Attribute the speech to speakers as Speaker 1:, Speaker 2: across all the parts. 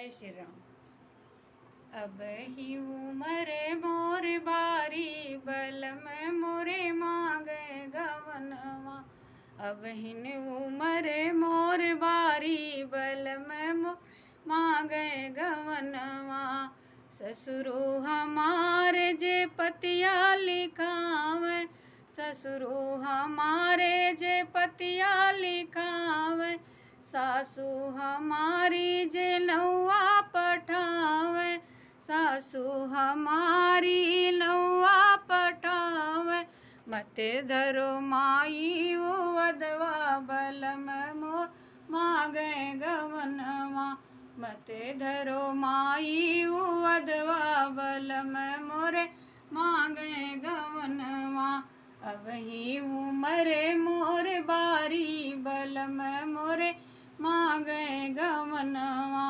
Speaker 1: जय श्री राम। अब ही उमर मोर बारी बलम मोरे मांगे गवनवा। अब हिन उमर मोर बारी बलम मोर मांगे गवनवा। ससुरो हमारे जे पतिया लिखावे, ससुरो हमारे जे पतिया लिखावे। सासू हमारी जे नौआ पठावे, सासू हमारी नौआ पठावे। मते धरो माई वधवा बलम मोर मांगे गवनवा। मते धरो माई वधवा बलम मोरे मांगे गवनवा। अब ही उमरे मोर बारी बलम मोरे मांगे गवनवा।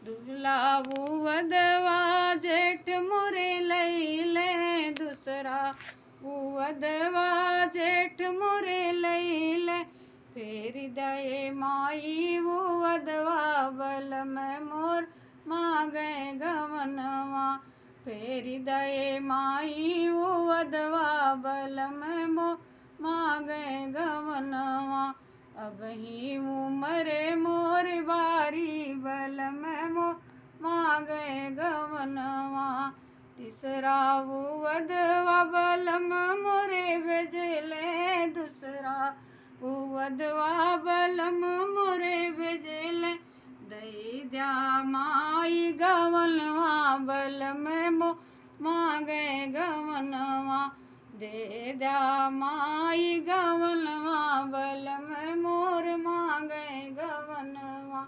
Speaker 1: दुलावू वधवा जेठ मोरे लैले दूसरा, वधवा जेठ मोरे लैले। फेरी दये माई वधवा बलम मोर मांगे गवनवा। फेरी दये माई वधवा बलम मोर मांगे गवनवा। अब ही उमरे मोर बारी बलम मोर मांगे गवनवा। तीसरा वधवा बलम मोरे भेजले दूसरा, वधवा बलम मोरे भेजले। दई द्या माई गवनवा बलम मोर मांगे गवनवा। दे द्या माई गवनवा बलम मोर मांगे गवनवा।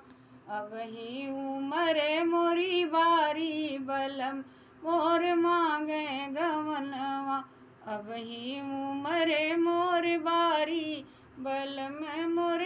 Speaker 1: अब ही उमरे मोरी बारी बलम मोर मांगे गवनवा। अब ही उमरे मोर बारी बलम मोर